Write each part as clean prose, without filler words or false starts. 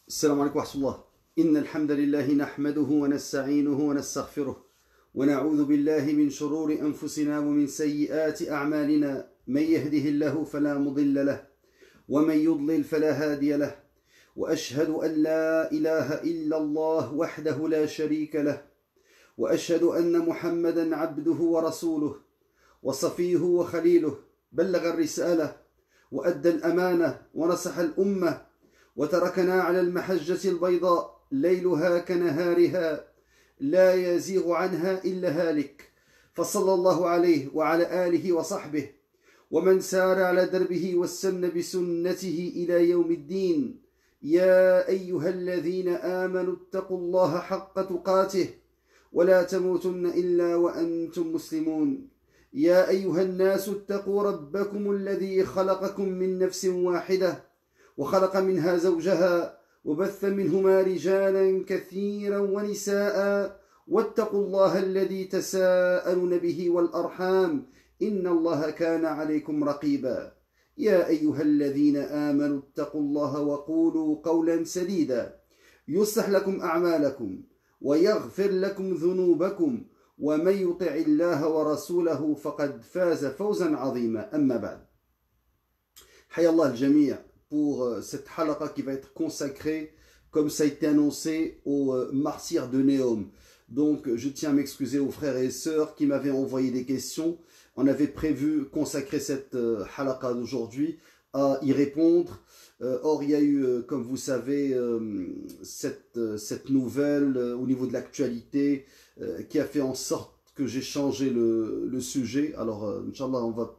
السلام عليكم ورحمة الله. إن الحمد لله نحمده ونستعينه ونستغفره ونعوذ بالله من شرور أنفسنا ومن سيئات أعمالنا. من يهده الله فلا مضل له ومن يضلل فلا هادي له، وأشهد أن لا إله إلا الله وحده لا شريك له، وأشهد أن محمدا عبده ورسوله وصفيه وخليله، بلغ الرسالة وأدى الأمانة ونصح الأمة وتركنا على المحجة البيضاء ليلها كنهارها لا يزيغ عنها إلا هالك، فصلى الله عليه وعلى آله وصحبه ومن سار على دربه واستنى بسنته إلى يوم الدين. يا أيها الذين آمنوا اتقوا الله حق تقاته ولا تموتن إلا وأنتم مسلمون. يا أيها الناس اتقوا ربكم الذي خلقكم من نفس واحدة وخلق منها زوجها وبث منهما رجالا كثيرا ونساء، واتقوا الله الذي تساءلون به والأرحام إن الله كان عليكم رقيبا. يا أيها الذين آمنوا اتقوا الله وقولوا قولا سديدا يصلح لكم أعمالكم ويغفر لكم ذنوبكم، ومن يطع الله ورسوله فقد فاز فوزا عظيما. أما بعد، حيا الله الجميع pour cette halaqa qui va être consacrée, comme ça a été annoncé, aux martyrs de Néom. Donc je tiens à m'excuser aux frères et sœurs qui m'avaient envoyé des questions. On avait prévu consacrer cette halaqa d'aujourd'hui à y répondre. Or il y a eu, comme vous savez, cette nouvelle au niveau de l'actualité qui a fait en sorte que j'ai changé le sujet. Alors Inch'Allah, on va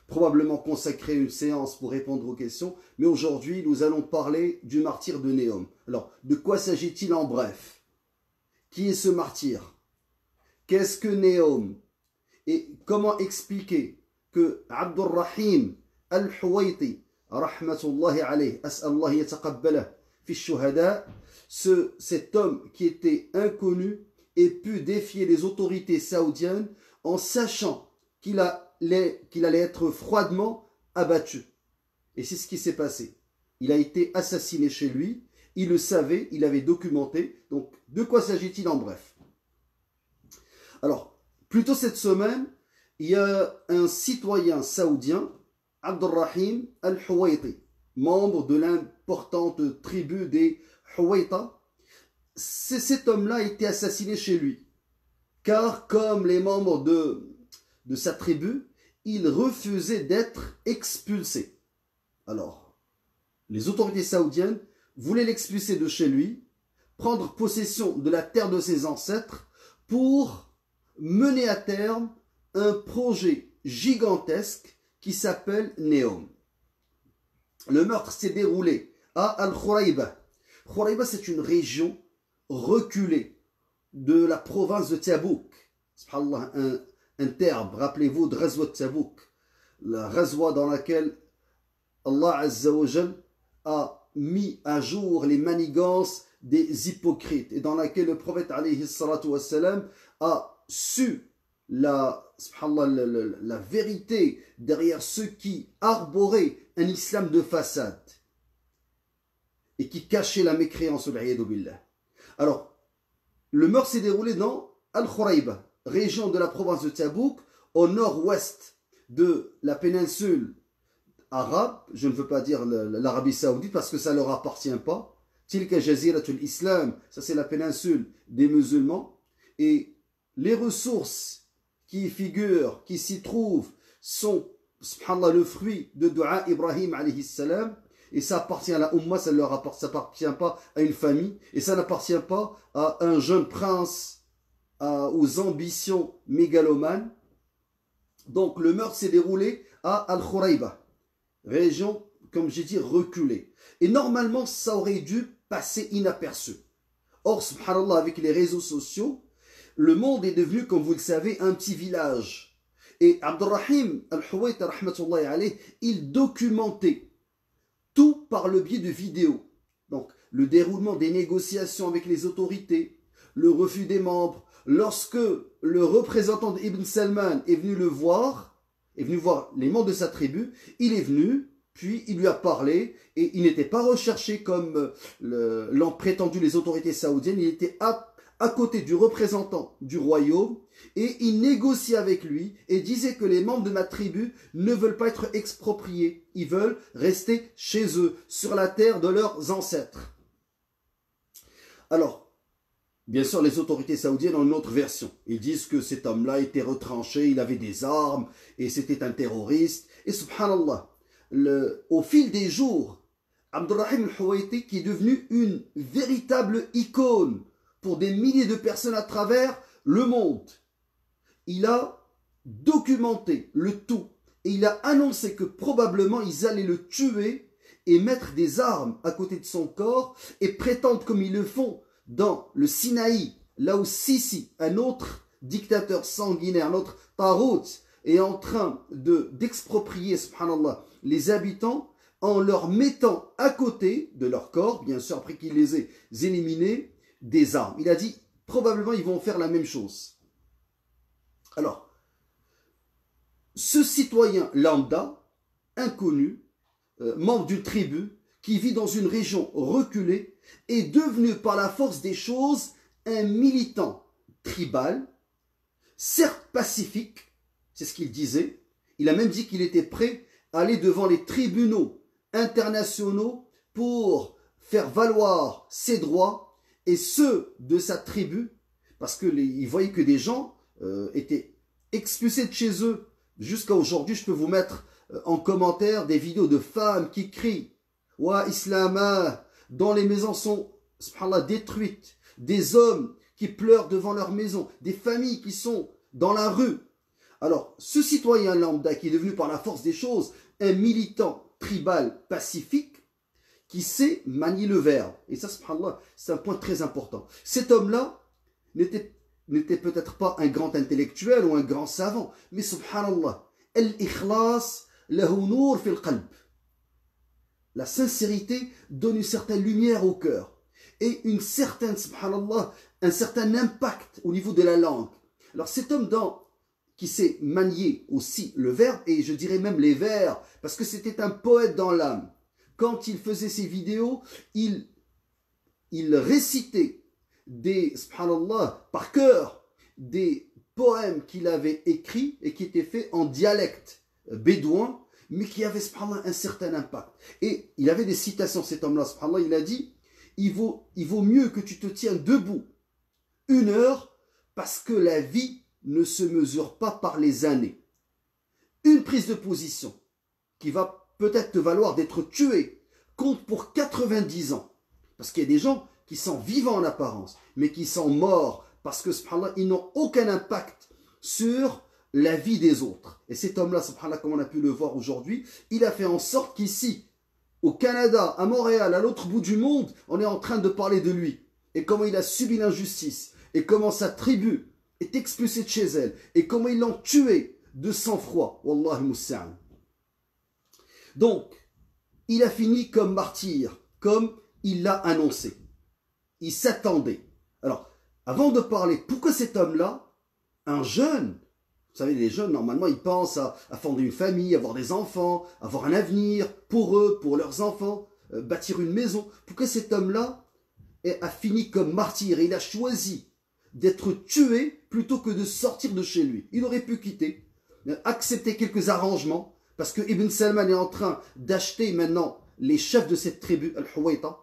probablement consacrer une séance pour répondre aux questions, mais aujourd'hui nous allons parler du martyr de Néom. Alors, de quoi s'agit-il en bref? Qui est ce martyr? Qu'est-ce que Néom? Et comment expliquer que Abdurrahim al-Huwayti, rahmatullahi alayh, as'allah yataqabbalah fi shuhada, cet homme qui était inconnu ait pu défier les autorités saoudiennes en sachant qu'il allait être froidement abattu. Et c'est ce qui s'est passé. Il a été assassiné chez lui, il le savait, il avait documenté. Donc, de quoi s'agit-il en bref? Alors, plus tôt cette semaine, il y a un citoyen saoudien, Abdurrahim al-Huwayti, membre de l'importante tribu des Huwayta. Cet homme-là a été assassiné chez lui. Car comme les membres de sa tribu, il refusait d'être expulsé. Alors, les autorités saoudiennes voulaient l'expulser de chez lui, prendre possession de la terre de ses ancêtres pour mener à terme un projet gigantesque qui s'appelle Néom. Le meurtre s'est déroulé à Al-Khurayba. Khurayba, c'est une région reculée de la province de Tabouk. Subhanallah, un terme, rappelez-vous de Ghazwa de Tabouk, la Ghazwa dans laquelle Allah Azza wa Jal a mis à jour les manigances des hypocrites et dans laquelle le prophète alayhi salatu wassalam a su la vérité derrière ceux qui arboraient un islam de façade et qui cachaient la mécréance. Alors, le meurtre s'est déroulé dans Al-Khurayba, région de la province de Tabouk, au nord-ouest de la péninsule arabe. Je ne veux pas dire l'Arabie saoudite parce que ça ne leur appartient pas. Tilka jaziratul islam, ça c'est la péninsule des musulmans. Et les ressources qui y figurent, qui s'y trouvent, sont, subhanallah, le fruit de Dua Ibrahim alayhi salam. Et ça appartient à la Ummah, ça ne leur appartient pas à une famille. Et ça n'appartient pas à un jeune prince aux ambitions mégalomanes. Donc le meurtre s'est déroulé à Al-Khurayba, région, comme j'ai dit, reculée. Et normalement, ça aurait dû passer inaperçu. Or, subhanallah, avec les réseaux sociaux, le monde est devenu, comme vous le savez, un petit village. Et Abdurrahim al-Huwayti, rahmatullahi alayh, il documentait tout par le biais de vidéos. Donc, le déroulement des négociations avec les autorités, le refus des membres. Lorsque le représentant d'Ibn Salman est venu le voir, est venu voir les membres de sa tribu, il est venu, puis il lui a parlé, et il n'était pas recherché comme l'ont prétendu les autorités saoudiennes, il était à côté du représentant du royaume, et il négociait avec lui, et disait que les membres de ma tribu ne veulent pas être expropriés, ils veulent rester chez eux, sur la terre de leurs ancêtres. Alors, bien sûr, les autorités saoudiennes ont une autre version. Ils disent que cet homme-là était retranché, il avait des armes, et c'était un terroriste, et subhanallah, au fil des jours, Abdurrahim al-Huwaiti, qui est devenu une véritable icône pour des milliers de personnes à travers le monde, il a documenté le tout et il a annoncé que probablement ils allaient le tuer et mettre des armes à côté de son corps et prétendre comme ils le font dans le Sinaï, là où Sisi, un autre dictateur sanguinaire, notre Tarout, est en train d'exproprier, subhanallah, les habitants en leur mettant à côté de leur corps, bien sûr après qu'il les ait éliminés, des armes. Il a dit, probablement ils vont faire la même chose. Alors, ce citoyen lambda, inconnu, membre d'une tribu, qui vit dans une région reculée, est devenu par la force des choses un militant tribal, certes pacifique, c'est ce qu'il disait. Il a même dit qu'il était prêt à aller devant les tribunaux internationaux pour faire valoir ses droits et ceux de sa tribu, parce qu'il voyait que des gens étaient expulsés de chez eux. Jusqu'à aujourd'hui, je peux vous mettre en commentaire des vidéos de femmes qui crient « Wa Islama » dont les maisons sont, subhanallah, détruites, des hommes qui pleurent devant leur maison, des familles qui sont dans la rue. Alors, ce citoyen lambda qui est devenu par la force des choses un militant tribal pacifique qui sait manier le verbe. Et ça, subhanallah, c'est un point très important. Cet homme-là n'était peut-être pas un grand intellectuel ou un grand savant, mais subhanallah, al-ikhlas lahu nour fil qalb. La sincérité donne une certaine lumière au cœur et une certaine, subhanallah, un certain impact au niveau de la langue. Alors cet homme qui sait manier aussi le verbe, et je dirais même les vers, parce que c'était un poète dans l'âme. Quand il faisait ses vidéos, il récitait subhanallah, par cœur, des poèmes qu'il avait écrits et qui étaient faits en dialecte bédouin, mais qui avaient, subhanallah, un certain impact. Et il avait des citations, cet homme-là, subhanallah, il a dit, il vaut mieux que tu te tiens debout 1 heure, parce que la vie ne se mesure pas par les années. Une prise de position qui va peut-être te valoir d'être tué compte pour 90 ans. Parce qu'il y a des gens qui sont vivants en apparence, mais qui sont morts parce que, subhanallah, ils n'ont aucun impact sur la vie des autres. Et cet homme-là, subhanallah, comme on a pu le voir aujourd'hui, il a fait en sorte qu'ici, au Canada, à Montréal, à l'autre bout du monde, on est en train de parler de lui. Et comment il a subi l'injustice. Et comment sa tribu est expulsée de chez elle. Et comment ils l'ont tué de sang-froid. Wallahi musta'an. Donc, il a fini comme martyr, comme il l'a annoncé. Il s'attendait. Alors, avant de parler, pourquoi cet homme-là, un jeune, vous savez, les jeunes, normalement, ils pensent à fonder une famille, avoir des enfants, avoir un avenir pour eux, pour leurs enfants, bâtir une maison. Pourquoi cet homme-là a fini comme martyr et il a choisi d'être tué plutôt que de sortir de chez lui? Il aurait pu quitter, accepter quelques arrangements, parce que Ibn Salman est en train d'acheter maintenant les chefs de cette tribu, Al-Huwaita.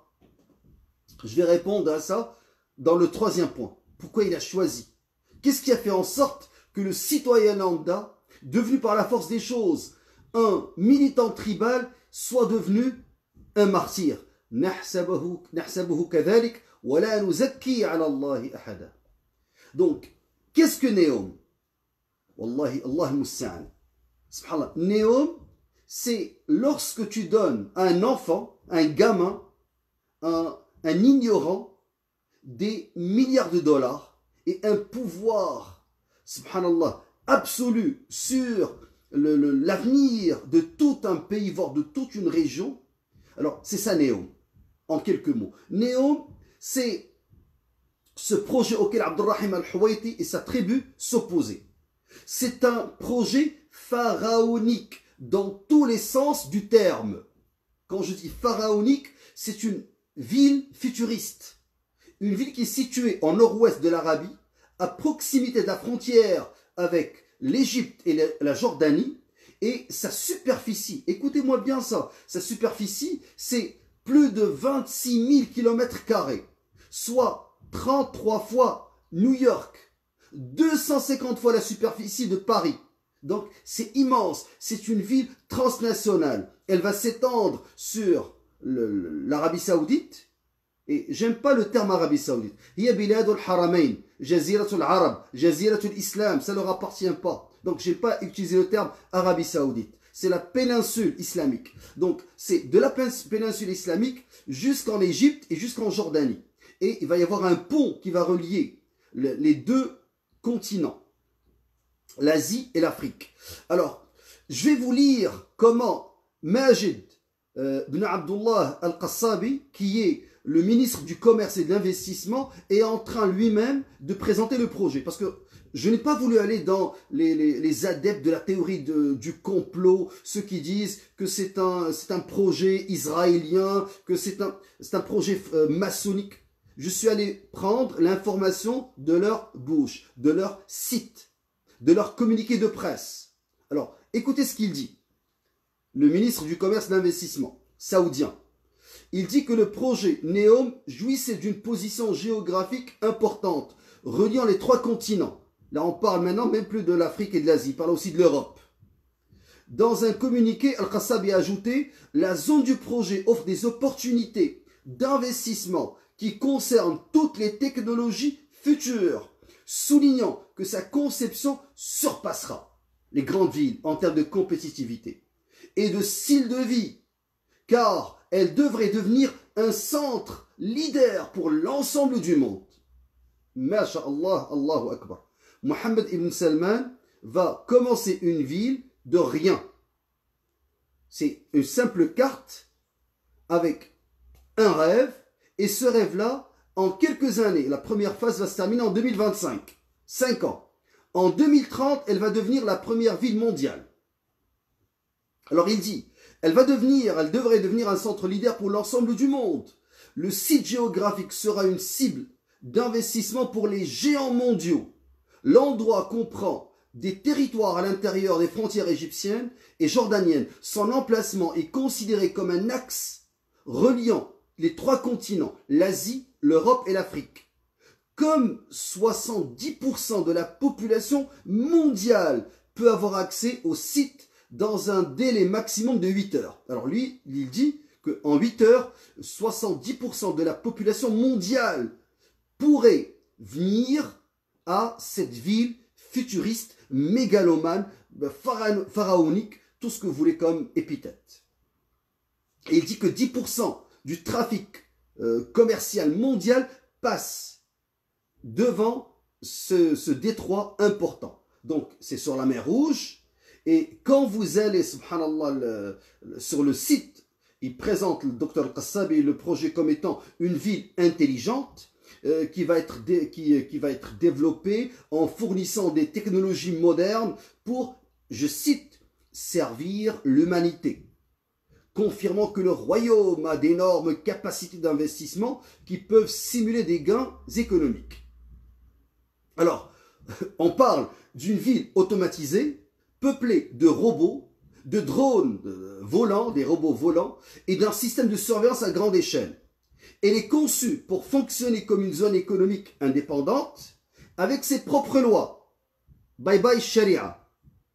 Je vais répondre à ça dans le 3e point. Pourquoi il a choisi? Qu'est-ce qui a fait en sorte que le citoyen lambda, devenu par la force des choses un militant tribal, soit devenu un martyr? Donc, qu'est-ce que Néom? Wallahi, Allah musta'an. Subhanallah. Néom, c'est lorsque tu donnes à un enfant, un gamin, un ignorant, des milliards de dollars et un pouvoir, subhanallah, absolu sur l'avenir de tout un pays, voire de toute une région. Alors, c'est ça Néom, en quelques mots. Néom, c'est ce projet auquel Abdurrahim al-Huwaiti et sa tribu s'opposaient. C'est un projet pharaonique, dans tous les sens du terme. Quand je dis pharaonique, c'est une ville futuriste. Une ville qui est située en nord-ouest de l'Arabie, à proximité de la frontière avec l'Égypte et la Jordanie, et sa superficie, écoutez-moi bien ça, sa superficie, c'est plus de 26 000 km², soit 33 fois New York, 250 fois la superficie de Paris. Donc c'est immense, c'est une ville transnationale. Elle va s'étendre sur l'Arabie Saoudite, et j'aime pas le terme Arabie Saoudite. Hiya biladul haramain, jaziratul arab, jaziratul islam, ça leur appartient pas. Donc j'ai pas utilisé le terme Arabie Saoudite. C'est la péninsule islamique. Donc c'est de la péninsule islamique jusqu'en Égypte et jusqu'en Jordanie. Et il va y avoir un pont qui va relier les deux continents, l'Asie et l'Afrique. Alors, je vais vous lire comment Majid ibn Abdullah al-Qassabi, qui est le ministre du Commerce et de l'Investissement, est en train lui-même de présenter le projet. Parce que je n'ai pas voulu aller dans les adeptes de la théorie du complot, ceux qui disent que c'est un projet israélien, que c'est un projet maçonnique. Je suis allé prendre l'information de leur bouche, de leur site, de leur communiqué de presse. Alors, écoutez ce qu'il dit. Le ministre du Commerce et de l'Investissement saoudien. Il dit que le projet NEOM jouissait d'une position géographique importante, reliant les 3 continents. Là, on parle maintenant même plus de l'Afrique et de l'Asie, il parle aussi de l'Europe. Dans un communiqué, Al-Qassabi a ajouté « La zone du projet offre des opportunités d'investissement qui concernent toutes les technologies futures, soulignant que sa conception surpassera les grandes villes en termes de compétitivité et de style de vie, car elle devrait devenir un centre leader pour l'ensemble du monde. » Masha'Allah, Allahu Akbar. Mohammed ibn Salman va commencer une ville de rien. C'est une simple carte avec un rêve, et ce rêve-là, en quelques années, la première phase va se terminer en 2025, 5 ans. En 2030, elle va devenir la première ville mondiale. Alors il dit, elle devrait devenir un centre leader pour l'ensemble du monde. Le site géographique sera une cible d'investissement pour les géants mondiaux. L'endroit comprend des territoires à l'intérieur des frontières égyptiennes et jordaniennes. Son emplacement est considéré comme un axe reliant les 3 continents, l'Asie, l'Europe et l'Afrique. Comme 70% de la population mondiale peut avoir accès au site dans un délai maximum de 8 heures. Alors lui, il dit qu'en 8 heures, 70% de la population mondiale pourrait venir à cette ville futuriste, mégalomane, pharaonique, tout ce que vous voulez comme épithète. Et il dit que 10% du trafic commercial mondial passe devant ce détroit important. Donc, c'est sur la mer Rouge. Et quand vous allez, subhanallah, sur le site, il présente, le docteur Qassabi, le projet comme étant une ville intelligente qui va être développée en fournissant des technologies modernes pour, je cite, servir l'humanité, confirmant que le royaume a d'énormes capacités d'investissement qui peuvent simuler des gains économiques. Alors, on parle d'une ville automatisée, peuplée de robots, de drones volants, des robots volants, et d'un système de surveillance à grande échelle. Elle est conçue pour fonctionner comme une zone économique indépendante, avec ses propres lois. Bye bye Sharia.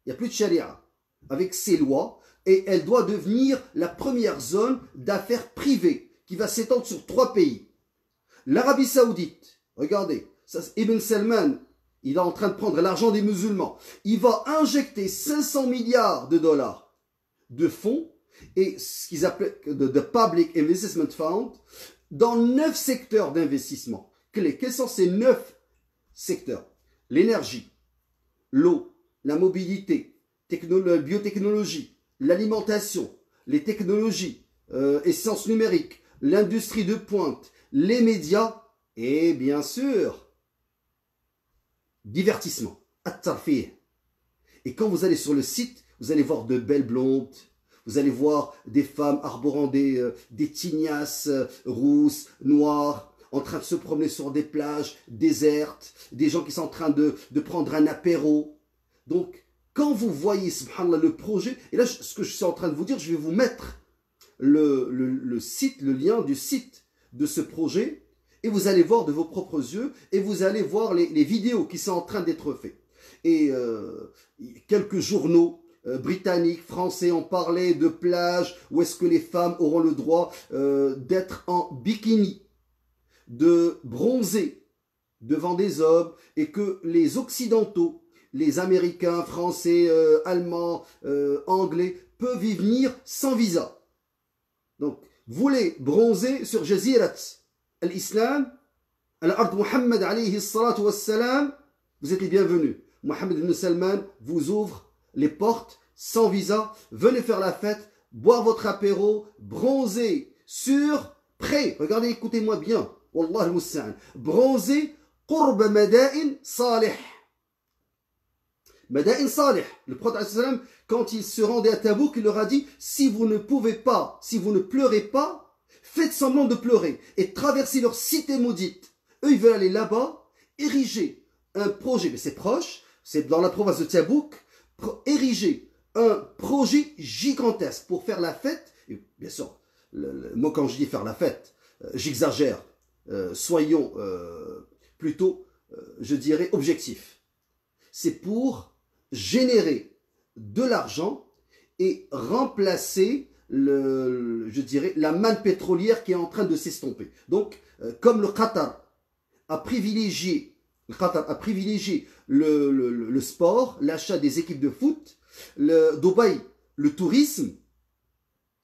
Il n'y a plus de Sharia. Avec ses lois, et elle doit devenir la première zone d'affaires privées qui va s'étendre sur 3 pays. L'Arabie Saoudite, regardez, ça, Ibn Salman, il est en train de prendre l'argent des musulmans. Il va injecter 500 milliards de dollars de fonds et ce qu'ils appellent de Public Investment Fund dans 9 secteurs d'investissement. Quels sont ces 9 secteurs? L'énergie, l'eau, la mobilité, la biotechnologie, l'alimentation, les technologies, sciences numériques, l'industrie de pointe, les médias et bien sûr, divertissement, at-tarfih. Et quand vous allez sur le site, vous allez voir de belles blondes, vous allez voir des femmes arborant des tignasses rousses, noires, en train de se promener sur des plages désertes, des gens qui sont en train de prendre un apéro. Donc, quand vous voyez, subhanallah, le projet, et là, ce que je suis en train de vous dire, je vais vous mettre le site, le lien du site de ce projet, et vous allez voir de vos propres yeux, et vous allez voir les vidéos qui sont en train d'être faites. Et quelques journaux britanniques, français ont parlé de plages où est-ce que les femmes auront le droit d'être en bikini, de bronzer devant des hommes, et que les Occidentaux, les Américains, Français, Allemands, Anglais, peuvent y venir sans visa. Donc, vous voulez bronzer sur Jazirat al-Islam, al-Ard Muhammad alayhi salatu wassalam, vous êtes les bienvenus. Mohammed ibn Salman vous ouvre les portes sans visa. Venez faire la fête, boire votre apéro, bronzer sur près. Regardez, écoutez-moi bien. Wallah al-Musta'an. Bronzer qurba Mada'in Salih. Mada'in Salih. Le prophète sallam, quand il se rendait à Tabouk, il leur a dit, si vous ne pouvez pas, si vous ne pleurez pas, faites semblant de pleurer et traversez leur cité maudite. Eux, ils veulent aller là-bas, ériger un projet, mais c'est proche, c'est dans la province de Tabouk, ériger un projet gigantesque pour faire la fête. Et bien sûr, moi quand je dis faire la fête, j'exagère, soyons plutôt, je dirais, objectifs. C'est pour générer de l'argent et remplacer je dirais, la manne pétrolière qui est en train de s'estomper. Donc, comme le Qatar a privilégié, le sport, l'achat des équipes de foot, Dubaï, le tourisme,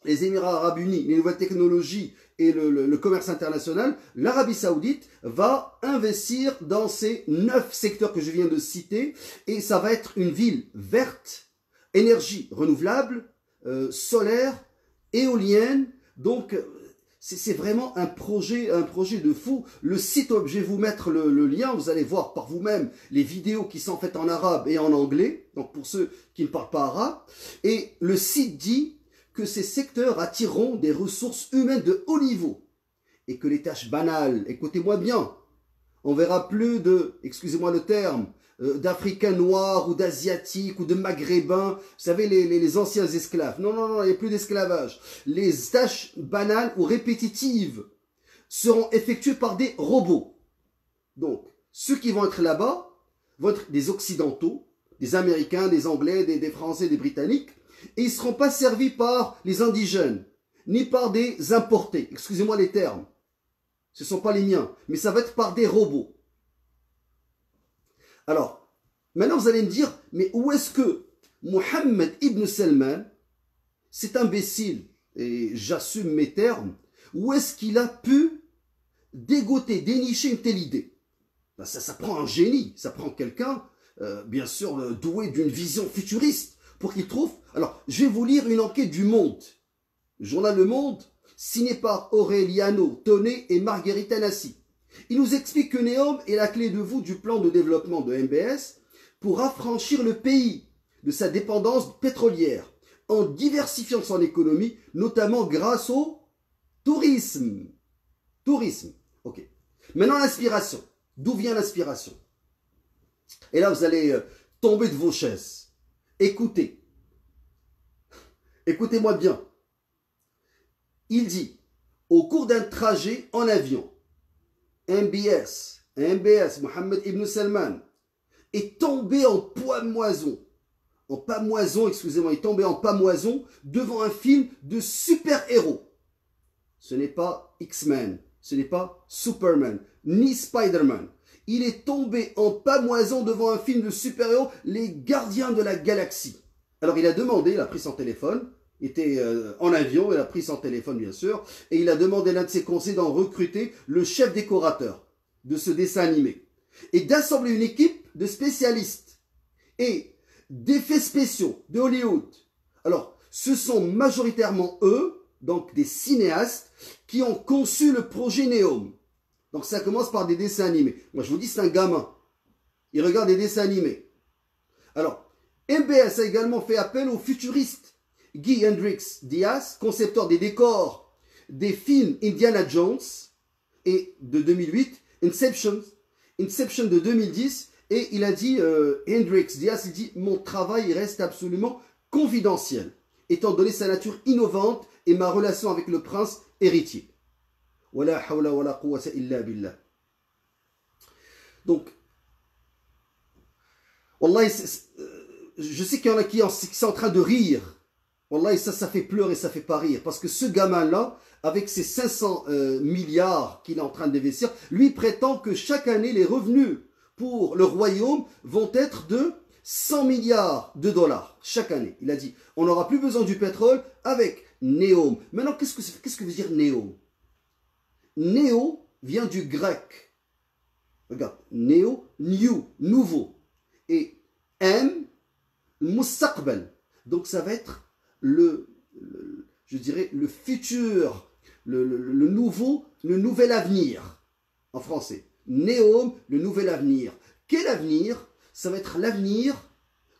les Émirats Arabes Unis, les nouvelles technologies et le commerce international, l'Arabie Saoudite va investir dans ces 9 secteurs que je viens de citer, et ça va être une ville verte, énergie renouvelable, solaire, éolienne. Donc c'est vraiment un projet de fou. Le site web, je vais vous mettre le lien, vous allez voir par vous-même les vidéos qui sont faites en arabe et en anglais, donc pour ceux qui ne parlent pas arabe. Et le site dit que ces secteurs attireront des ressources humaines de haut niveau et que les tâches banales, écoutez-moi bien, on verra plus excusez-moi le terme, d'Africains noirs ou d'Asiatiques ou de Maghrébins, vous savez, les anciens esclaves. Non, non, non, il n'y a plus d'esclavage. Les tâches banales ou répétitives seront effectuées par des robots. Donc, ceux qui vont être là-bas vont être des Occidentaux, des Américains, des Anglais, des Français, des Britanniques, et ils ne seront pas servis par les indigènes, ni par des importés. Excusez-moi les termes. Ce ne sont pas les miens, mais ça va être par des robots. Alors, maintenant vous allez me dire, mais où est-ce que Mohammed ibn Salman, cet imbécile, et j'assume mes termes, où est-ce qu'il a pu dégoter, dénicher une telle idée? Ben ça prend un génie, ça prend quelqu'un, bien sûr, doué d'une vision futuriste, pour qu'il trouve... Alors, je vais vous lire une enquête du Monde, le journal Le Monde, signé par Aureliano Tonnet et Margherita Nassi. Il nous explique que Neom est la clé de voûte du plan de développement de MBS pour affranchir le pays de sa dépendance pétrolière en diversifiant son économie, notamment grâce au tourisme. Tourisme, ok. Maintenant l'inspiration. D'où vient l'inspiration? Et là vous allez tomber de vos chaises. Écoutez. Écoutez-moi bien. Il dit, au cours d'un trajet en avion, MBS, Mohammed ibn Salman, est tombé en pamoison, excusez-moi, est tombé en pamoison devant un film de super-héros. Ce n'est pas X-Men, ce n'est pas Superman, ni Spider-Man. Il est tombé en pamoison devant un film de super-héros, les Gardiens de la Galaxie. Alors il a demandé, il a pris son téléphone, il était en avion, il a pris son téléphone bien sûr, et il a demandé à l'un de ses conseillers d'en recruter le chef décorateur de ce dessin animé, et d'assembler une équipe de spécialistes et d'effets spéciaux de Hollywood. Alors, ce sont majoritairement eux, donc des cinéastes, qui ont conçu le projet Neom. Donc ça commence par des dessins animés. Moi je vous dis, c'est un gamin. Il regarde des dessins animés. Alors, MBS a également fait appel au futuriste Guy Hendrix Diaz, concepteur des décors des films Indiana Jones et de 2008, Inception de 2010, et il a dit, Hendrix Diaz, il dit, mon travail reste absolument confidentiel, étant donné sa nature innovante et ma relation avec le prince héritier. Wala hawla wala quwwata illa billah. Donc, Wallah, je sais qu'il y en a qui sont en train de rire. Wallah, ça fait pleurer, ça fait pas rire. Parce que ce gamin-là, avec ses 500 milliards qu'il est en train d'investir, lui prétend que chaque année, les revenus pour le royaume vont être de 100 milliards de dollars chaque année. Il a dit, on n'aura plus besoin du pétrole avec Neom. Maintenant, qu'est-ce que veut dire Neom? Néo vient du grec. Regarde, Néo, new, nouveau. Et M, Mustaqbal. Donc ça va être je dirais, le futur, le nouvel avenir, en français. Néom, le nouvel avenir. Quel avenir? Ça va être l'avenir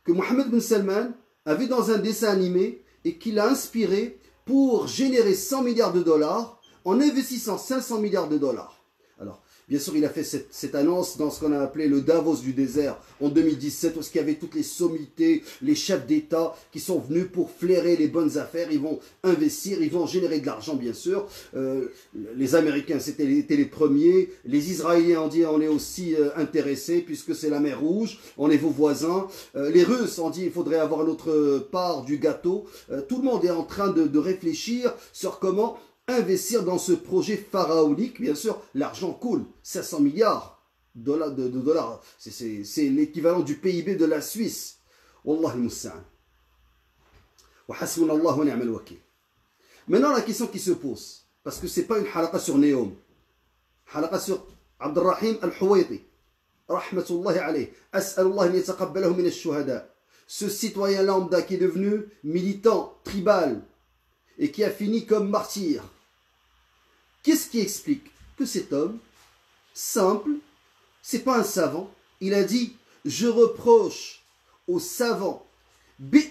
que Mohammed bin Salman a vu dans un dessin animé et qui l'a inspiré pour générer 100 milliards de dollars en investissant 500 milliards de dollars. Alors, bien sûr, il a fait cette annonce dans ce qu'on a appelé le Davos du désert en 2017, où il y avait toutes les sommités, les chefs d'État qui sont venus pour flairer les bonnes affaires. Ils vont investir, ils vont générer de l'argent, bien sûr. Les Américains étaient les premiers. Les Israéliens ont dit on est aussi intéressés puisque c'est la mer Rouge, on est vos voisins. Les Russes ont dit il faudrait avoir notre part du gâteau. Tout le monde est en train de réfléchir sur comment investir dans ce projet pharaonique. Bien sûr, l'argent coule, 500 milliards de dollars, c'est l'équivalent du PIB de la Suisse. Wallah al-Musta'an. Wa hasbunallahu wa ni'mal wakil. Maintenant, la question qui se pose, parce que ce n'est pas une halaqa sur Neom, halaqa sur Abdurrahim al-Huwaiti, rahmatullahi alayh, as'alullah an yataqabbalahu min ash-shuhada. Ce citoyen lambda qui est devenu militant, tribal, et qui a fini comme martyr. Qu'est-ce qui explique que cet homme, simple, c'est pas un savant, il a dit « Je reproche aux savants, il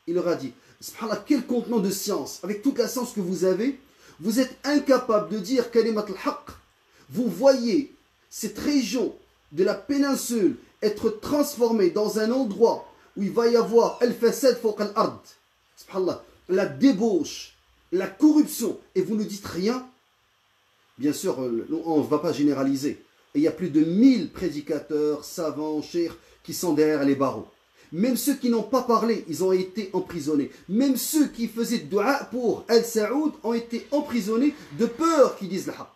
leur a dit « Subhanallah, quel contenant de science, avec toute la science que vous avez, vous êtes incapable de dire kalimat al-haq. Vous voyez cette région de la péninsule être transformée dans un endroit où il va y avoir al-fasad fawq al-ard. Subhanallah, la débauche, la corruption, et vous ne dites rien. Bien sûr, on ne va pas généraliser. Et il y a plus de 1000 prédicateurs, savants, cheikhs qui sont derrière les barreaux. Même ceux qui n'ont pas parlé, ils ont été emprisonnés. Même ceux qui faisaient dua pour Al-Saoud ont été emprisonnés de peur qu'ils disent le haqq.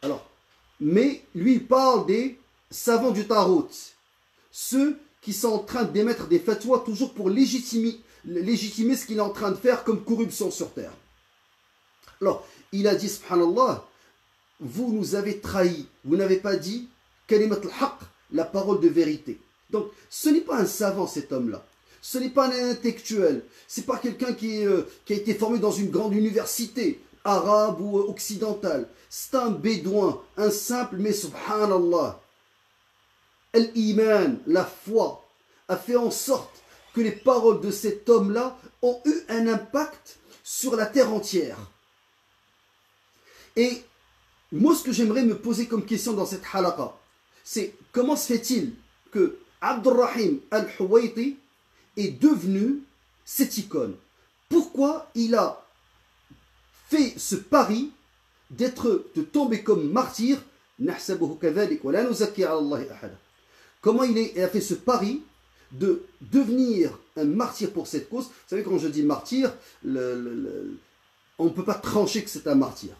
Alors, mais lui, il parle des savants du Tarot. Ceux qui sont en train d'émettre des fatwas toujours pour légitimer ce qu'il est en train de faire comme corruption sur terre. Alors, il a dit, subhanallah, vous nous avez trahis, vous n'avez pas dit kalimat al-haq, la parole de vérité. Donc, ce n'est pas un savant cet homme-là, ce n'est pas un intellectuel, c'est pas quelqu'un qui a été formé dans une grande université arabe ou occidentale, c'est un bédouin, un simple, mais subhanallah, l'iman, la foi, a fait en sorte que les paroles de cet homme-là ont eu un impact sur la terre entière. Et moi, ce que j'aimerais me poser comme question dans cette halaqa, c'est comment se fait-il que Abdurrahim al-Huwaiti est devenu cette icône? Pourquoi il a fait ce pari de tomber comme martyr? Comment il a fait ce pari de devenir un martyr pour cette cause? Vous savez, quand je dis martyr, on ne peut pas trancher que c'est un martyr.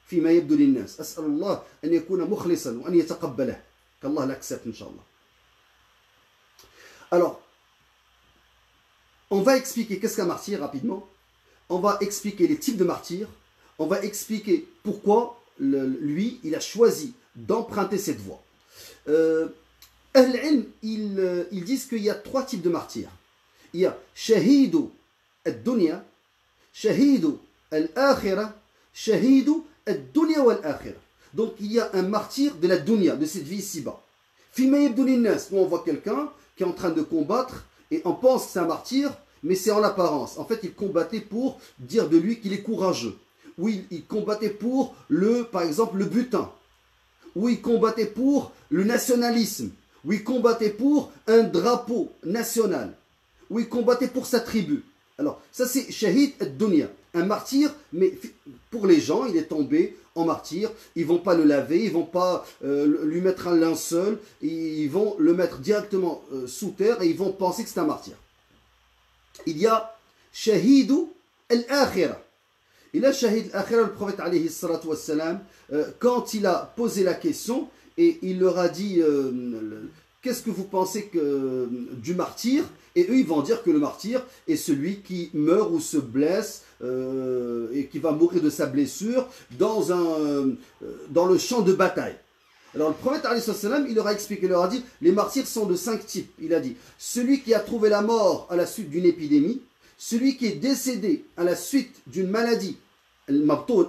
فيما يبدو للناس أسأل الله أن يكون مخلصا وأن يتقبله qu'Allah l'accepte Inch'Allah. Alors, on va expliquer qu'est-ce qu'un martyr rapidement, on va expliquer les types de martyrs, on va expliquer pourquoi lui il a choisi d'emprunter cette voie. Ahl-Ilm, ils disent qu'il y a 3 types de martyrs. Il y a shahidu al-dunya, shahidu al-akhirah, shahidu al-dunya wal-akhirah. Donc il y a un martyr de la dunya, de cette vie ici-bas. Fima yabdu linnas, nous on voit quelqu'un qui est en train de combattre et on pense que c'est un martyr, mais c'est en apparence. En fait, il combattait pour dire de lui qu'il est courageux. Ou il combattait pour, par exemple, le butin. Ou il combattait pour le nationalisme. Ou il combattait pour un drapeau national. Ou il combattait pour sa tribu. Alors, ça c'est Shahid ad-Dunya, un martyr, mais pour les gens, il est tombé en martyr. Ils ne vont pas le laver, ils ne vont pas lui mettre un linceul, ils vont le mettre directement sous terre et ils vont penser que c'est un martyr. Il y a Shahidu al-Akhirah. Il a Shahid al-Akhirah, le prophète alayhi salatu wassalam, quand il a posé la question et il leur a dit qu'est-ce que vous pensez du martyr? Et eux, ils vont dire que le martyr est celui qui meurt ou se blesse et qui va mourir de sa blessure dans le champ de bataille. Alors le prophète, il leur a expliqué, il leur a dit, les martyrs sont de 5 types. Il a dit, celui qui a trouvé la mort à la suite d'une épidémie, celui qui est décédé à la suite d'une maladie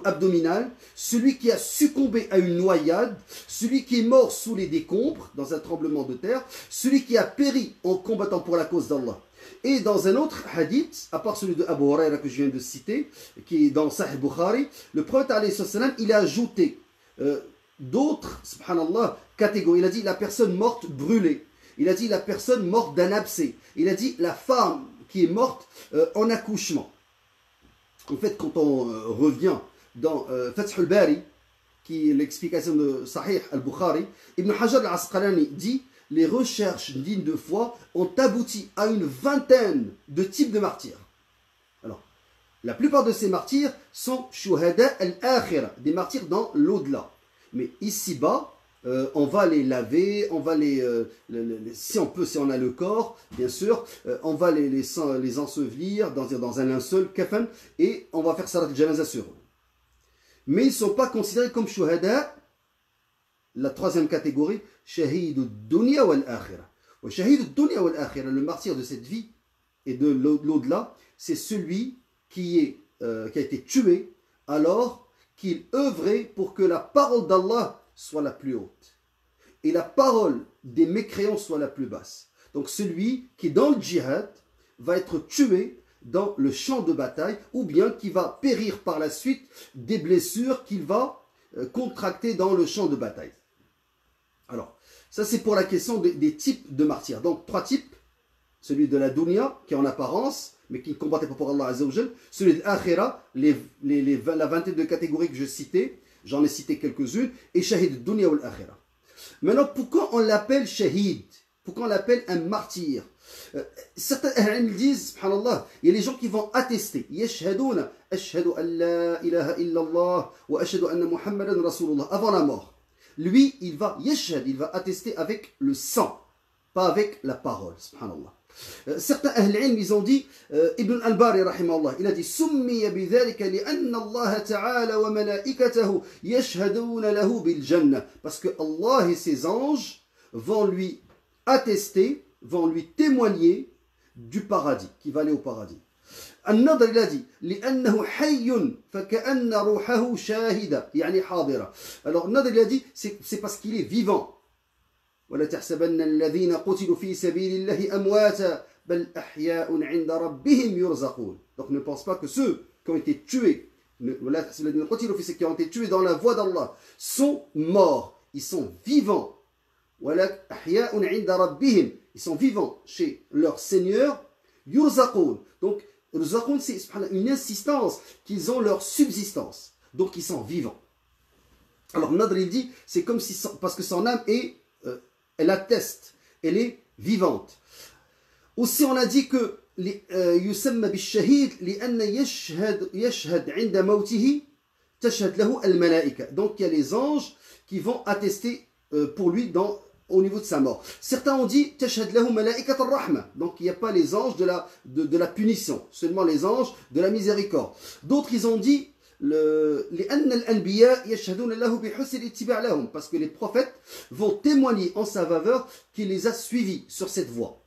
abdominale, celui qui a succombé à une noyade, celui qui est mort sous les décombres dans un tremblement de terre, celui qui a péri en combattant pour la cause d'Allah. Et dans un autre hadith, à part celui de Abu Huraira que je viens de citer, qui est dans Sahih Bukhari, le prophète il a ajouté d'autres, subhanallah, catégories. Il a dit la personne morte brûlée. Il a dit la personne morte d'un abcès. Il a dit la femme qui est morte en accouchement. En fait, quand on revient dans Fath al-Bari, qui est l'explication de Sahih al-Bukhari, Ibn Hajar al-Asqalani dit les recherches dignes de foi ont abouti à une vingtaine de types de martyrs. Alors, la plupart de ces martyrs sont shuhada al-akhirah, des martyrs dans l'au-delà. Mais ici-bas, on va les laver, on va si on peut, si on a le corps, bien sûr, on va les ensevelir dans un linceul, kafan, et on va faire salat al-janaza sur eux. Mais ils ne sont pas considérés comme shuhada. La troisième catégorie, shahid ad-dunya wal-akhirah. Shahid ad-dunya wal-akhirah, le martyr de cette vie et de l'au-delà, c'est celui qui a été tué alors qu'il œuvrait pour que la parole d'Allah soit la plus haute et la parole des mécréants soit la plus basse. Donc celui qui est dans le djihad va être tué dans le champ de bataille ou bien qui va périr par la suite des blessures qu'il va contracter dans le champ de bataille. Alors, ça c'est pour la question des types de martyrs. Donc 3 types, celui de la dunya qui est en apparence mais qui ne combattait pas pour Allah Azza wa Jal, celui de l'akhira, la vingtaine de catégories que je citais, j'en ai cité quelques-unes, et shahid dunya ou l'akhira. Maintenant, pourquoi on l'appelle shahid? Pourquoi on l'appelle un martyr? Certains disent, subhanallah, il y a les gens qui vont attester, yashhadouna, ashhadu an la ilaha illallah, wa ashhadu anna muhammadan rasulullah, avant la mort. Lui, il va yashhad, il va attester avec le sang, pas avec la parole, subhanallah. Certains ahl-ilm, ils ont dit, Ibn al-Bari, rahimahullah, il a dit, Summiya bidhalika li'anna Allah ta'ala wa malaikatahu yashhaduna lahu bil jannah. Parce que Allah et ses anges vont lui attester, vont lui témoigner du paradis, qui va aller au paradis. An-Nadr, il a dit, li'annahu hayyun faka'anna ruhahu shahida, yani hadira. Alors, Nadr, il a dit, c'est parce qu'il est vivant. ولا تحسبن الذين قتلوا في سبيل الله أمواتا بل أحياء عند ربهم يرزقون. Donc ne pense pas que ceux qui ont été tués, qui ont été tués dans la voie d'Allah sont morts, ils sont vivants. ولا أحياء عند ربهم, ils sont vivants chez leur Seigneur. يرزقون. Donc يرزقون, c'est une insistance qu'ils ont leur subsistance. Donc ils sont vivants. Alors Nadr il dit, c'est comme si parce que son âme est elle atteste, elle est vivante. Aussi, on a dit que يسمى بالشهيد لأن يشهد عند موته تشهد له الملائكة. Donc il y a les anges qui vont attester pour lui au niveau de sa mort. Certains ont dit تشهد له ملائكة الرحمة. Donc il n'y a pas les anges de la punition, seulement les anges de la miséricorde. D'autres ils ont dit لأن الأنبياء يشهدون له بحسن الاتباع لهم, parce que les prophètes vont témoigner en sa faveur qu'il les a suivis sur cette voie.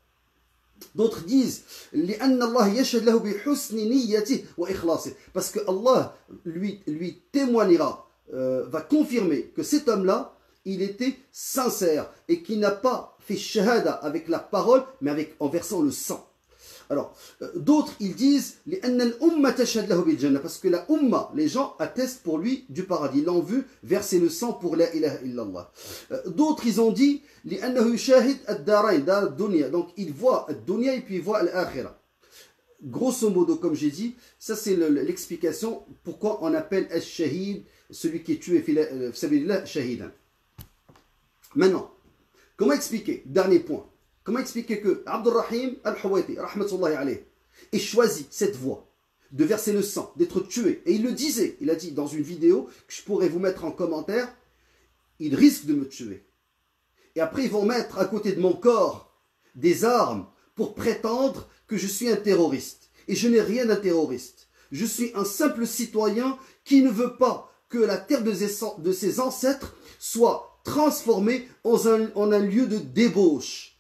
D'autres disent لأن الله يشهد له بحسن نيته وإخلاصه, parce que Allah lui témoignera, va confirmer que cet homme-là il était sincère et qui n'a pas fait shahada avec la parole, mais en versant le sang. Alors, d'autres, ils disent parce que la umma, les gens attestent pour lui du paradis. Ils l'ont vu verser le sang pour la ilaha illallah. D'autres, ils ont dit donc il voit dunya et puis il voit l'akhirah. Grosso modo, comme j'ai dit, ça c'est l'explication pourquoi on appelle al-shahid, celui qui est tué, shahidan. Maintenant, comment expliquer? Dernier point. Comment expliquer que Abdurrahim al-Huwaiti, rahmatullahi alayh, ait choisi cette voie de verser le sang, d'être tué? Et il le disait, il a dit dans une vidéo que je pourrais vous mettre en commentaire, il risque de me tuer. Et après, ils vont mettre à côté de mon corps des armes pour prétendre que je suis un terroriste. Et je n'ai rien d'un terroriste. Je suis un simple citoyen qui ne veut pas que la terre de ses ancêtres soit transformée en un lieu de débauche.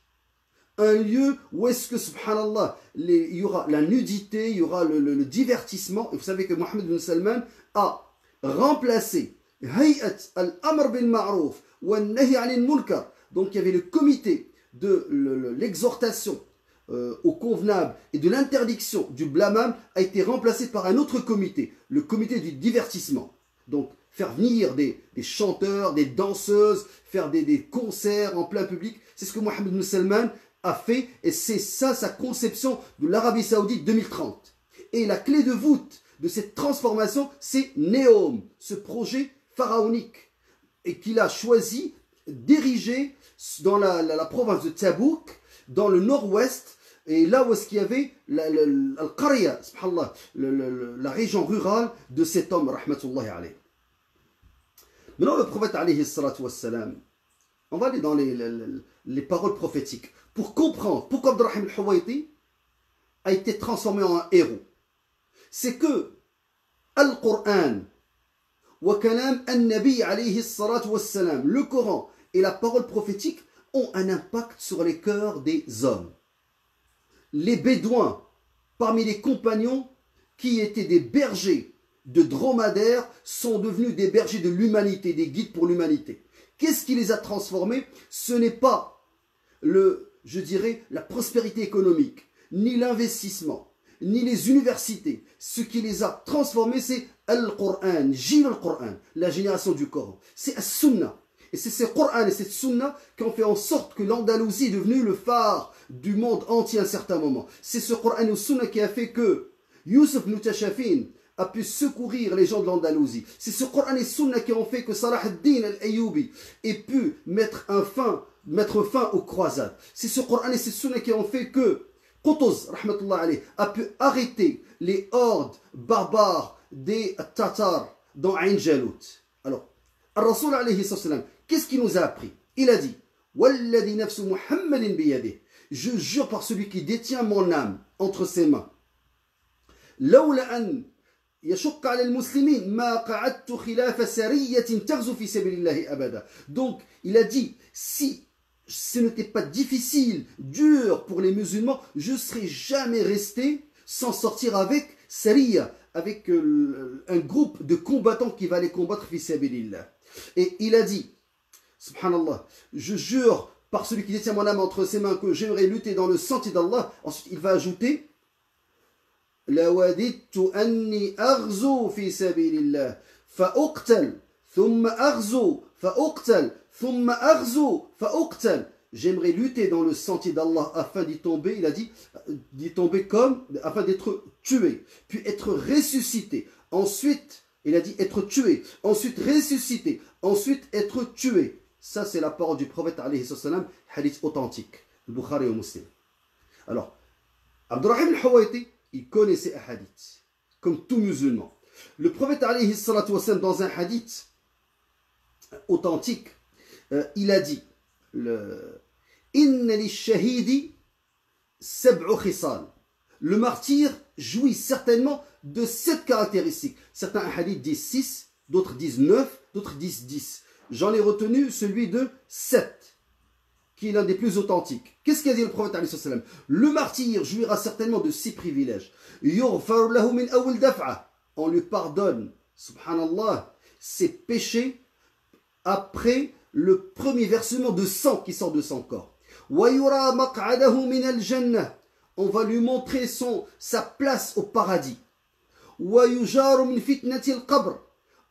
Un lieu où est-ce que, subhanallah, il y aura la nudité, il y aura le divertissement. Et vous savez que Mohammed bin Salman a remplacé Hay'at al-Amr bil Ma'rouf wa Nahi anil Munkar. Donc il y avait le comité de l'exhortation au convenable et de l'interdiction du blâmable a été remplacé par un autre comité, le comité du divertissement. Donc faire venir des chanteurs, des danseuses, faire des concerts en plein public, c'est ce que Mohammed bin Salman a fait, et c'est ça sa conception de l'Arabie Saoudite 2030. Et la clé de voûte de cette transformation, c'est Neom, ce projet pharaonique, et qu'il a choisi d'ériger dans la province de Tabouk, dans le nord-ouest, et là où est-ce qu'il y avait Al-Qarya, la région rurale de cet homme, rahmatullahi alayh. Maintenant, le prophète alayhi salatu wassalam, on va aller dans les paroles prophétiques pour comprendre pourquoi Abdurrahim al-Huwaiti a été transformé en un héros. C'est que Al-Qur'an wa kalam an-Nabi alayhi salatu wassalam, le Coran et la parole prophétique ont un impact sur les cœurs des hommes. Les Bédouins, parmi les compagnons qui étaient des bergers de dromadaires, sont devenus des bergers de l'humanité, des guides pour l'humanité. Qu'est-ce qui les a transformés? Ce n'est pas la prospérité économique, ni l'investissement, ni les universités. Ce qui les a transformés, c'est Al-Qur'an, Jil al-Qur'an, la génération du Coran. C'est As-Sunnah. Et c'est ce Coran et cette Sunna qui ont fait en sorte que l'Andalousie est devenue le phare du monde entier à un certain moment. C'est ce Coran et Sunna qui a fait que Youssef Mutashafin a pu secourir les gens de l'Andalousie. C'est ce Coran et Sunna qui ont fait que Salah ad-Din al-Ayyubi ait pu mettre fin aux croisades. C'est ce Coran et cette Sunna qui ont fait que Qutuz, rahmatullah alayh, a pu arrêter les hordes barbares des Tatars dans Ain Jalut. Alors, Ar-Rasul alayhi sallam, qu'est-ce qu'il nous a appris? Il a dit Walladhi nafsu Muhammadin biyadih, je jure par celui qui détient mon âme entre ses mains. Lawla an yashukka ala al-muslimin ma qa'adtu khilafa sariyatin taghzu fi sabilillahi abada. Donc, il a dit, si ce n'était pas difficile, dur pour les musulmans, je ne serais jamais resté sans sortir avec Sariya, avec un groupe de combattants qui va aller combattre fi sabilillah. Et il a dit, subhanallah, je jure par celui qui détient mon âme entre ses mains que j'aimerais lutter dans le sentier d'Allah. Ensuite, il va ajouter, la wadittu anni aghzu fi sabilillah fa uqtal thumma aghzu fa uqtal thumma aghzu fa uqtal. J'aimerais lutter dans le sentier d'Allah afin d'y tomber, il a dit, d'y tomber afin d'être tué, puis être ressuscité. Ensuite, il a dit être tué, ensuite ressuscité, ensuite être tué. Ça, c'est la parole du prophète, alayhi salam, hadith authentique, le Bukhari et Muslim. Alors, Abdurrahim al-Huwaiti, il connaissait un hadith, comme tout musulman. Le prophète, alayhi salam, dans un hadith authentique, il a dit, Inna lish-shahidi sab'u khisal. Le martyr jouit certainement de 7 caractéristiques. Certains hadiths disent 6, d'autres disent 9, d'autres disent 10. J'en ai retenu celui de 7, qui est l'un des plus authentiques. Qu'est-ce qu'a dit le prophète alayhi salam? Le martyr jouira certainement de 6 privilèges. Yughfar lahu min awwal daf'a. On lui pardonne, subhanallah, ses péchés après le premier versement de sang qui sort de son corps. وَيُرَى مَقْعَدَهُ مِنَ الْجَنَّةِ. On va lui montrer sa place au paradis. وَيُجَارُ مِنْ فِتْنَةِ الْقَبْرِ.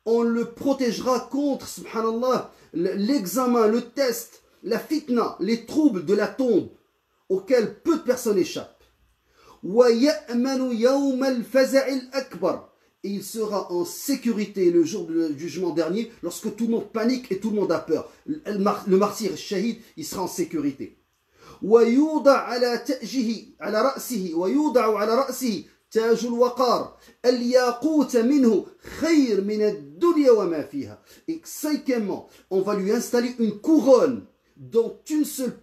On le protégera contre, subhanallah, l'examen, le test, la fitna, les troubles de la tombe auxquels peu de personnes échappent. وَيَأْمَنُ يَوْمَ الْفَزَعِ الْأَكْبَرِ. Et il sera en sécurité le jour du jugement dernier, lorsque tout le monde panique et tout le monde a peur. Le martyr, le shahid, il sera en sécurité. ويوضع على تأجه على رأسه ويوضع على رأسه تاج الوقار الياقوت منه خير من الدنيا وما فيها. Et cinquièmement, on va lui installer une couronne dont une seule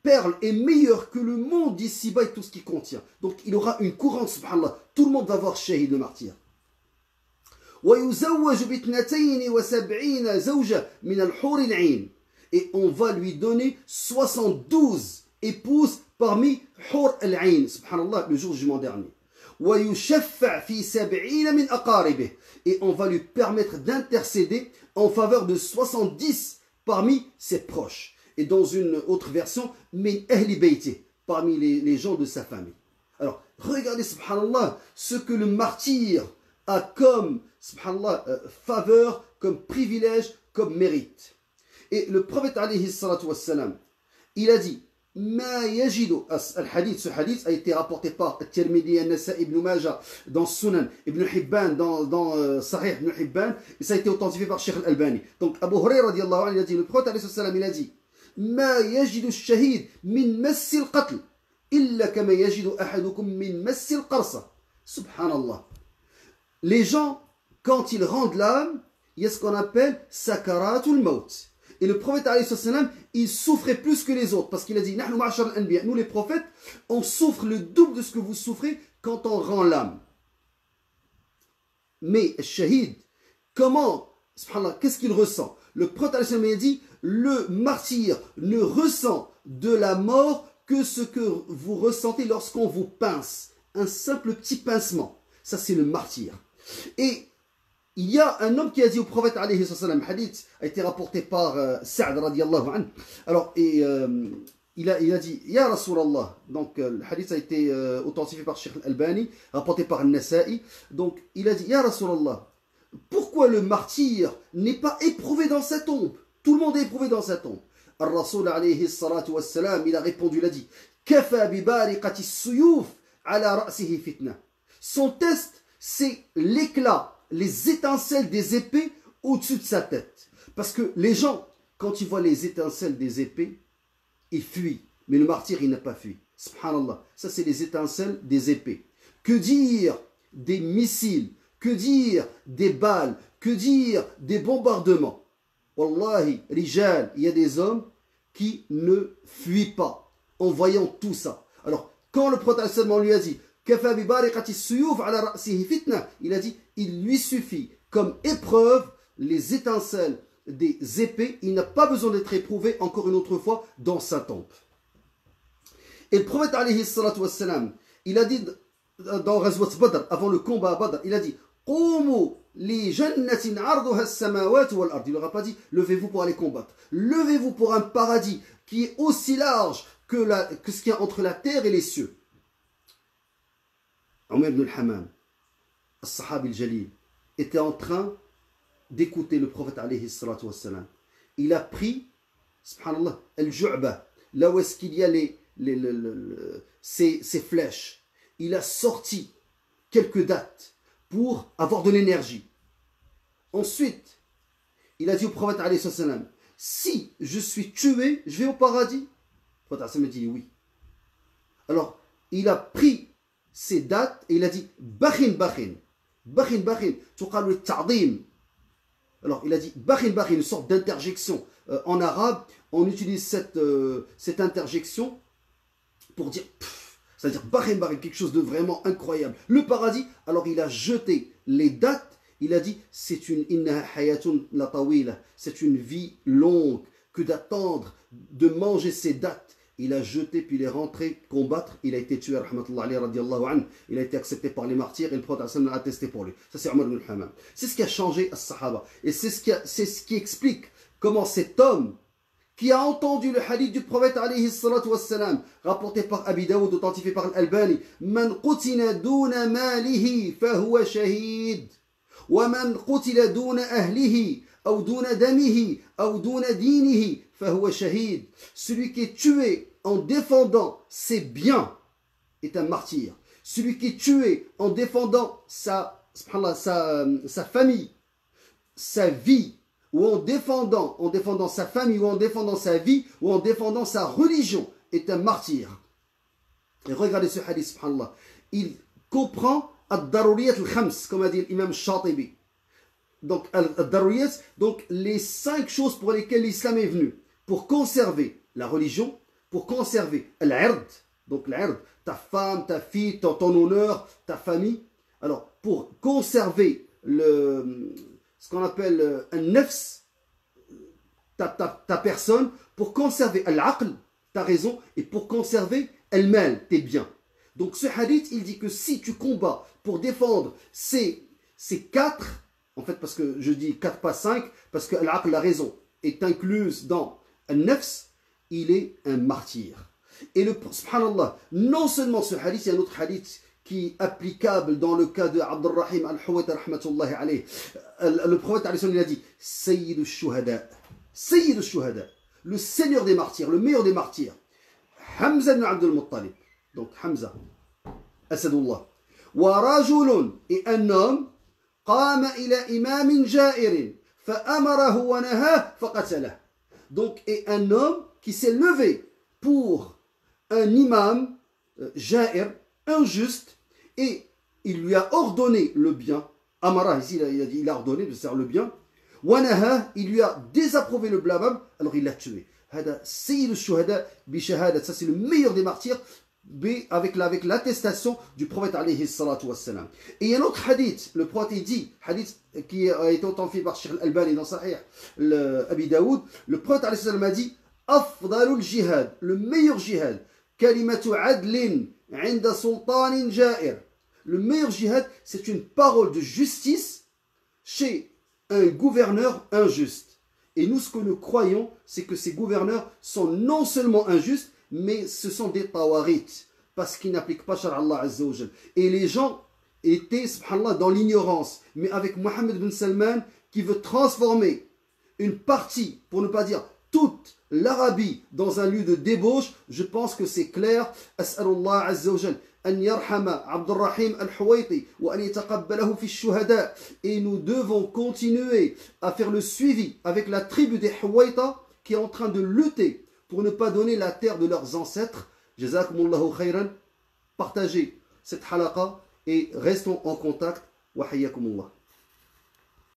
perle est meilleure que le monde d'ici-bas et tout ce qu'il contient. Donc il aura une couronne, subhanallah. Tout le monde va voir shahid, le martyr. ويزوج باثنتين وسبعين زوجة من الحور العين. Et on va lui donner 72 épouses parmi Hur al-Ain, subhanallah, le jour du jugement dernier. وَيُشَفَّعْ فِي سَبْعِينَ مِنْ أَقَارِبِهِ. Et on va lui permettre d'intercéder en faveur de 70 parmi ses proches. Et dans une autre version, min ahli bayti, parmi les gens de sa famille. Alors, regardez, subhanallah, ce que le martyr a comme, subhanallah, faveur, comme privilège, comme mérite. Et le prophète alayhi salatu wassalam, il a dit, ma yajidu, ce hadith a été rapporté par Tirmidhi, An-Nasa'i, Ibn Majah, dans Sunan, Ibn Hibban, dans Sahih Ibn Hibban, et ça a été authentifié par Sheikh Al-Albani. Donc Abu Hurayra radiallahu anhu, il a dit, le prophète alayhi salatu wassalam, il a dit, ma yajidu ash-shahid min massi al-qatl, illa kama yajidu ahadukum min massi al-qarsa. Subhanallah. Les gens, quand ils rendent l'âme, il y a ce qu'on appelle sakaratul maut. Et le prophète, il souffrait plus que les autres. Parce qu'il a dit, nous les prophètes, on souffre le double de ce que vous souffrez quand on rend l'âme. Mais, shahid, comment, subhanallah, qu'est-ce qu'il ressent? Le prophète, il a dit, le martyr ne ressent de la mort que ce que vous ressentez lorsqu'on vous pince. Un simple petit pincement. Ça, c'est le martyr. Et il y a un homme qui a dit au prophète, alayhi sallam, hadith a été rapporté par Sa'd radiallahu anhu. Alors, il a dit, Ya Rasulallah, donc le hadith a été authentifié par Sheikh Al-Albani, rapporté par An-Nasa'i. Donc, il a dit, Ya Rasulallah, pourquoi le martyr n'est pas éprouvé dans sa tombe? Tout le monde est éprouvé dans sa tombe. Al-Rasul alayhi salatu wassalam, il a répondu, il a dit, Kafa bi bariqati suyuf ala ra'sihi fitna. Son test, c'est l'éclat, les étincelles des épées au-dessus de sa tête. Parce que les gens, quand ils voient les étincelles des épées, ils fuient. Mais le martyr, il n'a pas fui. Subhanallah. Ça, c'est les étincelles des épées. Que dire des missiles? Que dire des balles? Que dire des bombardements? Wallahi, rijal, il y a des hommes qui ne fuient pas en voyant tout ça. Alors, quand le prophète lui a dit, il a dit, il lui suffit comme épreuve les étincelles des épées. Il n'a pas besoin d'être éprouvé encore une autre fois dans sa tombe. Et le prophète alayhi salatu wassalam, il a dit dans Ghazwat Badr, avant le combat à Badr, il a dit, il n'aura pas dit, levez-vous pour aller combattre. Levez-vous pour un paradis qui est aussi large que ce qu'il y a entre la terre et les cieux. Umar ibn al-Hammam, al-Sahabi al-Jalil, était en train d'écouter le prophète alayhi salatu wassalam. Il a pris, subhanallah, al-Ju'ba, là où est-ce qu'il y a ces flèches. Il a sorti quelques dates pour avoir de l'énergie. Ensuite, il a dit au prophète alayhi salatu wassalam, si je suis tué, je vais au paradis. Le prophète alayhi salatu wassalam a dit oui. Alors, il a pris ces dates et il a dit bakhin bakhin bakhin bakhin tuqalu ta'dim. Alors il a dit bakhin bakhin, une sorte d'interjection. En arabe on utilise cette interjection pour dire c'est-à-dire bakhin bakhin, quelque chose de vraiment incroyable, le paradis. Alors il a jeté les dates, il a dit c'est une innaha hayatun la tawila, c'est une vie longue que d'attendre de manger ces dates. Il a jeté, puis il est rentré combattre. Il a été tué, rahmatullah alayhi, radiallahu anhu. Il a été accepté par les martyrs et le prophète a attesté pour lui. Ça, c'est Umar ibn al-Hammam. C'est ce qui a changé à Sahaba. Et c'est ce qui explique comment cet homme qui a entendu le hadith du prophète alayhi salatu wassalam, rapporté par Abi Daoud, authentifié par Al-Albani, Man qutila duna malihi fahuwa shahid, wa man qutila duna ahlihi, ou duna damihi, ou duna dinihi, fahuwa shahid. Celui qui est tué en défendant ses biens est un martyr. Celui qui est tué en défendant sa famille, sa vie, ou en défendant sa famille, ou en défendant sa vie, ou en défendant sa religion, est un martyr. Et regardez ce hadith, subhanallah. Il comprend ad-daruriyat al-khams, comme a dit l'imam Shatibi. Donc, ad-daruriyat, donc les 5 choses pour lesquelles l'islam est venu. Pour conserver la religion, pour conserver l'ird, donc l'ird, ta femme, ta fille, ton honneur, ta famille. Alors, pour conserver ce qu'on appelle un nefs, ta personne, pour conserver al-aql, ta raison, et pour conserver al-mal, tes biens. Donc ce hadith, il dit que si tu combats pour défendre ces 4, en fait parce que je dis 4 pas 5, parce que al-aql, la raison, est incluse dans al-nefs, il est un martyr. Et subhanallah, non seulement ce hadith, il y a un autre hadith qui est applicable dans le cas de Abdurrahim al-Huwayti rahmatullahi alayhi. Le prophète il a dit Sayyid al-Shuhada, Sayyid al-Shuhada, le seigneur des martyrs, le meilleur des martyrs, Hamza ibn Abdul Muttalib, donc Hamza, Asadullah, wa rajulun, et un homme, qama ila imamin ja'irin, fa amarahu wa naha fa qatalah. Donc, et un homme qui s'est levé pour un imam ja'ir, injuste, et il lui a ordonné le bien. Amara, ici il a ordonné, c'est-à-dire le bien. Wanaha, il lui a désapprouvé le blâme, alors il l'a tué. Hada sayyid al-shuhada bi shahadat, ça c'est le meilleur des martyrs, avec l'attestation du prophète alayhi salatu wassalam. Et il y a un autre hadith, le prophète dit, hadith qui a été authentifié par Sheikh Al-Albani dans Sahih Abi Daoud, le prophète alayhi salam a dit Afdalul jihad, le meilleur jihad, kalimatu adlin inda sultanin ja'ir. Le meilleur jihad, c'est une parole de justice chez un gouverneur injuste. Et nous, ce que nous croyons, c'est que ces gouverneurs sont non seulement injustes, mais ce sont des tawarit, parce qu'ils n'appliquent pas Shar Allah Azza wa Jal. Et les gens étaient, subhanallah, dans l'ignorance. Mais avec Mohammed bin Salman, qui veut transformer une partie, pour ne pas dire toute l'Arabie, dans un lieu de débauche, je pense que c'est clair. As'alullah Azza wa Jal أن يرحم عبد الرحيم الحويطي وأن يتقبله في الشهداء. Et nous devons continuer à faire le suivi avec la tribu des Huwaita qui est en train de lutter pour ne pas donner la terre de leurs ancêtres. Jazakumullahu khayran. Partagez cette halaqa et restons en contact. Wa hayyakumullah.